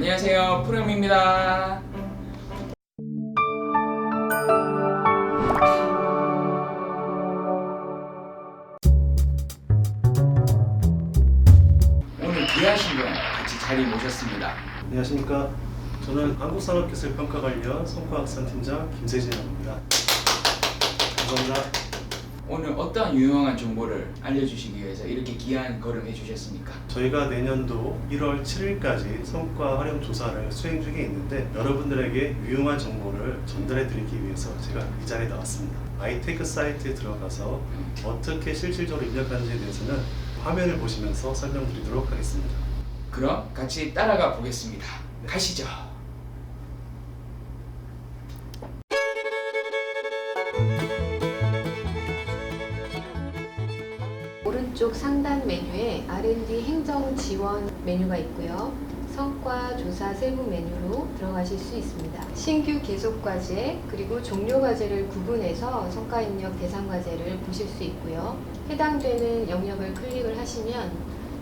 안녕하세요, 푸름입니다. 오늘 귀하신 분 같이 자리 모셨습니다. 안녕하십니까. 저는 한국산업기술평가관리원 성과학산팀장 김세진입니다. 감사합니다. 오늘 어떤 유용한 정보를 알려주시기 위해서 이렇게 귀한 걸음 해주셨습니까? 저희가 내년도 1월 7일까지 성과 활용 조사를 수행 중에 있는데 여러분들에게 유용한 정보를 전달해 드리기 위해서 제가 이 자리에 나왔습니다. 아이테크 사이트에 들어가서 어떻게 실질적으로 입력하는지에 대해서는 화면을 보시면서 설명드리도록 하겠습니다. 그럼 같이 따라가 보겠습니다. 가시죠. 오른쪽 상단 메뉴에 R&D 행정 지원 메뉴가 있고요. 성과 조사 세부 메뉴로 들어가실 수 있습니다. 신규 계속 과제 그리고 종료 과제를 구분해서 성과 입력 대상 과제를 보실 수 있고요. 해당되는 영역을 클릭을 하시면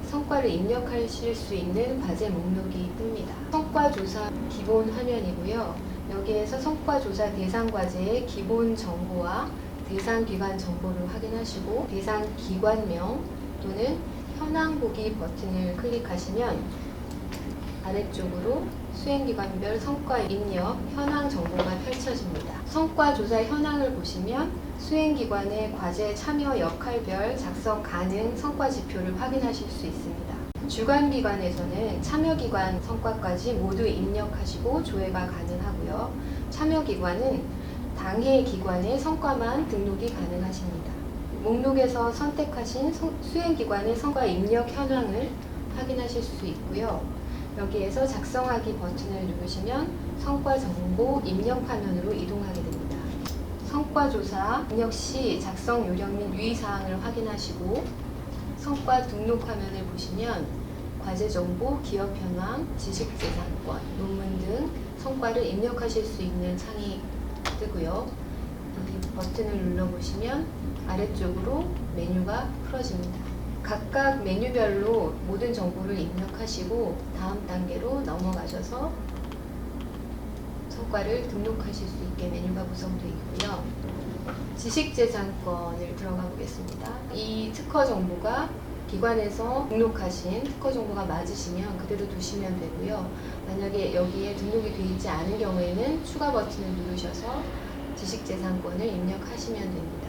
성과를 입력하실 수 있는 과제 목록이 뜹니다. 성과 조사 기본 화면이고요. 여기에서 성과 조사 대상 과제의 기본 정보와 대상 기관 정보를 확인하시고 대상 기관명 또는 현황 보기 버튼을 클릭하시면 아래쪽으로 수행기관별 성과 입력 현황 정보가 펼쳐집니다. 성과 조사 현황을 보시면 수행기관의 과제 참여 역할별 작성 가능 성과 지표를 확인하실 수 있습니다. 주관기관에서는 참여기관 성과까지 모두 입력하시고 조회가 가능하고요. 참여기관은 당해 기관의 성과만 등록이 가능하십니다. 목록에서 선택하신 수행기관의 성과 입력 현황을 확인하실 수 있고요. 여기에서 작성하기 버튼을 누르시면 성과 정보 입력 화면으로 이동하게 됩니다. 성과 조사 입력 시 작성 요령 및 유의사항을 확인하시고 성과 등록 화면을 보시면 과제 정보, 기업 현황, 지식재산권, 논문 등 성과를 입력하실 수 있는 창이 뜨고요. 이 버튼을 눌러보시면 아래쪽으로 메뉴가 풀어집니다. 각각 메뉴별로 모든 정보를 입력하시고 다음 단계로 넘어가셔서 성과를 등록하실 수 있게 메뉴가 구성되어 있고요. 지식재산권을 들어가 보겠습니다. 이 특허 정보가 기관에서 등록하신 특허 정보가 맞으시면 그대로 두시면 되고요. 만약에 여기에 등록이 되어 있지 않은 경우에는 추가 버튼을 누르셔서 지식재산권을 입력하시면 됩니다.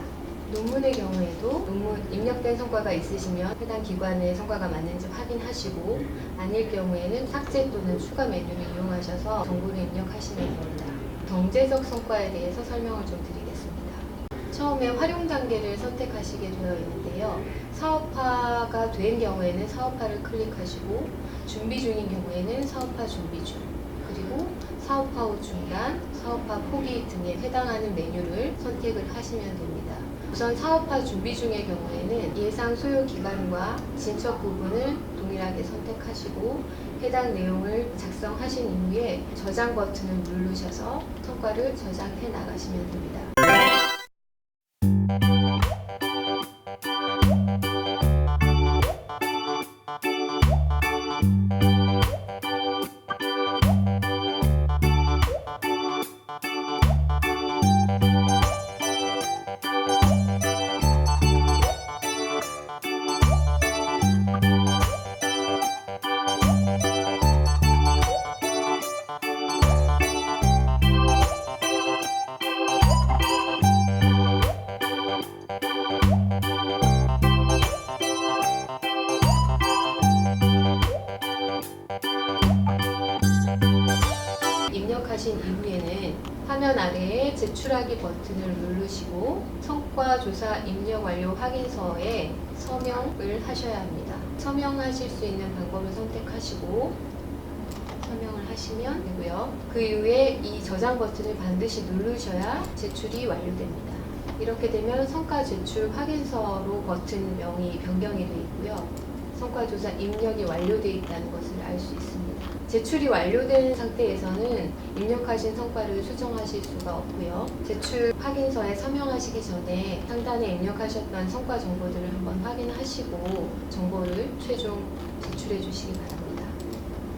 논문의 경우에도 논문 입력된 성과가 있으시면 해당 기관의 성과가 맞는지 확인하시고 아닐 경우에는 삭제 또는 추가 메뉴를 이용하셔서 정보를 입력하시면 됩니다. 경제적 성과에 대해서 설명을 좀 드리겠습니다. 처음에 활용 단계를 선택하시게 되어 있는데요. 사업화가 된 경우에는 사업화를 클릭하시고 준비 중인 경우에는 사업화 준비 중 그리고 사업화 후 중단, 사업화 포기 등에 해당하는 메뉴를 선택을 하시면 됩니다. 우선 사업화 준비 중의 경우에는 예상 소요 기간과 진척 부분을 동일하게 선택하시고 해당 내용을 작성하신 이후에 저장 버튼을 누르셔서 성과를 저장해 나가시면 됩니다. 입력하신 이후에는 화면 아래에 제출하기 버튼을 누르시고 성과 조사 입력 완료 확인서에 서명을 하셔야 합니다. 서명하실 수 있는 방법을 선택하시고 서명을 하시면 되고요. 그 이후에 이 저장 버튼을 반드시 누르셔야 제출이 완료됩니다. 이렇게 되면 성과 제출 확인서로 버튼명이 변경이 되어 있고요. 성과조사 입력이 완료되어 있다는 것을 알 수 있습니다. 제출이 완료된 상태에서는 입력하신 성과를 수정하실 수가 없고요. 제출 확인서에 서명하시기 전에 상단에 입력하셨던 성과 정보들을 한번 확인하시고 정보를 최종 제출해 주시기 바랍니다.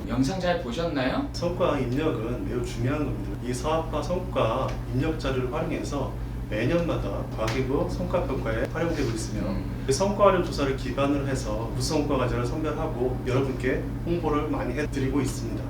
영상 잘 보셨나요? 성과 입력은 매우 중요한 겁니다. 이 사업화 성과 입력 자료를 활용해서 매년마다 과기부 성과평가에 활용되고 있으며 그 성과 활용 조사를 기반으로 해서 우수성과 과제를 선별하고 여러분께 홍보를 많이 해드리고 있습니다.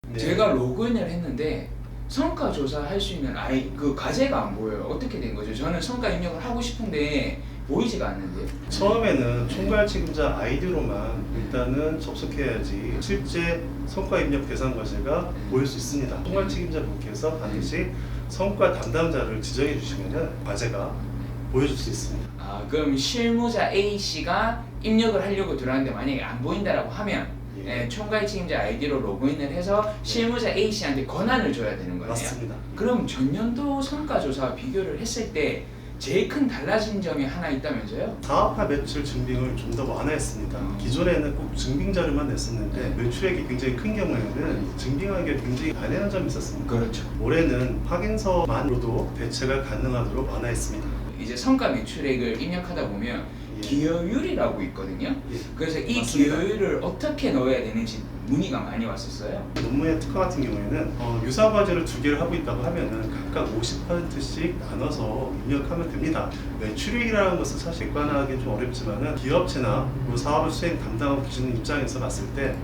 네. 제가 로그인을 했는데 성과 조사할 수 있는 그 과제가 안 보여요. 어떻게 된 거죠? 저는 성과 입력을 하고 싶은데 보이지가 않는데요. 처음에는 총괄 책임자 아이디로만 일단은 접속해야지 실제 성과 입력 대상 과제가 보일 수 있습니다. 총괄 책임자 분께서 반드시 성과 담당자를 지정해 주시면 과제가 보여줄 수 있습니다. 그럼 실무자 A씨가 입력을 하려고 들어왔는데 만약에 안 보인다라고 하면 예. 총괄 책임자 아이디로 로그인을 해서 실무자 A씨한테 권한을 줘야 되는 거예요. 맞습니다. 그럼 전년도 성과 조사와 비교를 했을 때 제일 큰 달라진 점이 하나 있다면서요? 사업화 매출 증빙을 좀 더 완화했습니다. 기존에는 꼭 증빙 자료만 냈었는데 매출액이 굉장히 큰 경우에는 증빙하기가 굉장히 난해한 점이 있었습니다. 그렇죠. 올해는 확인서만으로도 대체가 가능하도록 완화했습니다. 이제 성과 매출액을 입력하다 보면 예. 기여율이라고 있거든요. 예. 그래서 이 맞습니다. 기여율을 어떻게 넣어야 되는지 문의가 많이 왔었어요. 논문의 특허 같은 경우에는 유사 과제를 두 개를 하고 있다고 하면은 각각 50%씩 나눠서 입력하면 됩니다. 매출액이라는 것은 사실 객관화하기 좀 어렵지만은 기업체나 뭐 사업을 수행 담당하고 계시는 입장에서 봤을 때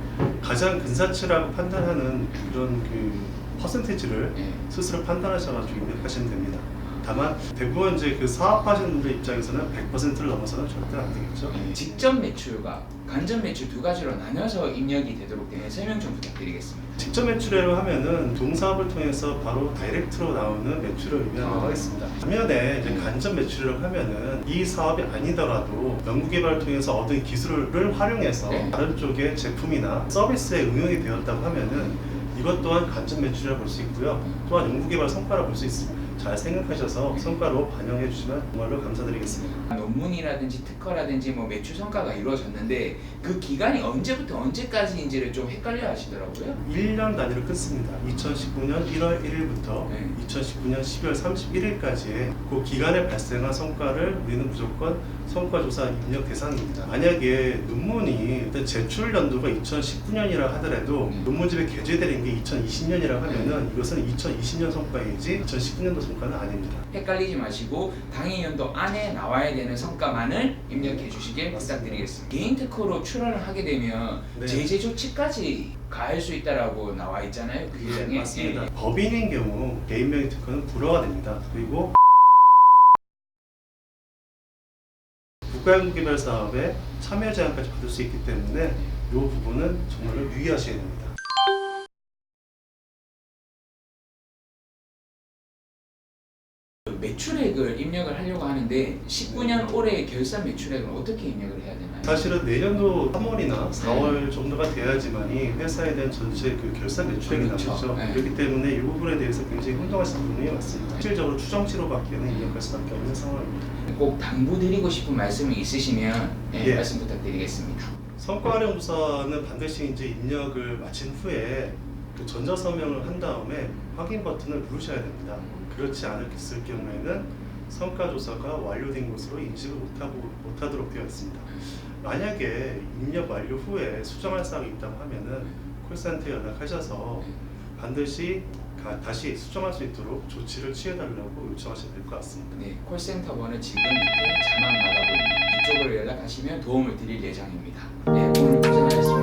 가장 근사치라고 판단하는 그런 그 퍼센테이지를 예. 스스로 판단하셔가지고 입력하시면 됩니다. 다만 대부분 이제 그 사업하시는 분들 입장에서는 100%를 넘어서는 절대 안 되겠죠. 직접 매출과 간접 매출 두 가지로 나눠서 입력이 되도록 되는 설명 좀 부탁드리겠습니다. 직접 매출이라고 하면은 동사업을 통해서 바로 다이렉트로 나오는 매출을 의미한다고 하겠습니다. 반면에 이제 간접 매출이라고 하면은 이 사업이 아니더라도 연구개발을 통해서 얻은 기술을 활용해서 네. 다른 쪽의 제품이나 서비스에 응용이 되었다고 하면은 이것 또한 간접 매출이라고 볼 수 있고요. 또한 연구개발 성과라고 볼 수 있습니다. 잘 생각하셔서 성과로 반영해 주시면 정말로 감사드리겠습니다. 논문이라든지 특허라든지 뭐 매출 성과가 이루어졌는데 그 기간이 언제부터 언제까지인지를 좀 헷갈려 하시더라고요. 1년 단위로 끊습니다. 2019년 1월 1일부터 네. 2019년 12월 31일까지의 그 기간에 발생한 성과를 우리는 무조건 성과조사 입력 대상입니다. 만약에 논문이 일단 제출 연도가 2019년이라 하더라도 논문집에 게재되는 게 2020년이라 하면은 이것은 2020년 성과이지 2019년도 성과는 아닙니다. 헷갈리지 마시고 당해 연도 안에 나와야 되는 성과만을 입력해 주시길 부탁드리겠습니다. 개인 특허로 출원을 하게 되면 네. 제재 조치까지 가할 수 있다라고 나와 있잖아요. 그 네, 규정에. 맞습니다. 법인인 경우 개인 명의 특허는 불허가 됩니다. 그리고 국가연구개발 사업에 참여 제한까지 받을 수 있기 때문에 이 부분은 정말로 유의하셔야 됩니다. 매출액을 입력을 하려고 하는데 19년 올해의 결산 매출액은 어떻게 입력을 해야 되나요? 사실은 내년도 3월이나 4월 정도가 돼야지만이 회사에 대한 전체 그 결산 매출액이 그렇죠. 나오죠. 네. 그렇기 때문에 이 부분에 대해서 굉장히 혼동하시는 부분이 많습니다. 실질적으로 추정치로밖에는 입력할 수밖에 없는 상황입니다. 꼭 당부드리고 싶은 말씀이 있으시면 예. 말씀 부탁드리겠습니다. 성과 활용 조사는 반드시 이제 입력을 마친 후에 그 전자서명을 한 다음에 확인 버튼을 누르셔야 됩니다. 그렇지 않았을 경우에는 성과 조사가 완료된 것으로 인식을 못하도록 되어 있습니다. 만약에 입력 완료 후에 수정할 사항이 있다고 하면은 콜센터에 연락하셔서 반드시 다시 수정할 수 있도록 조치를 취해달라고 요청하셔야 될 것 같습니다. 네, 콜센터 번호 지금 밑에 자막 나가 보입니다. 이쪽으로 연락하시면 도움을 드릴 예정입니다. 네, 오늘 고생하셨습니다.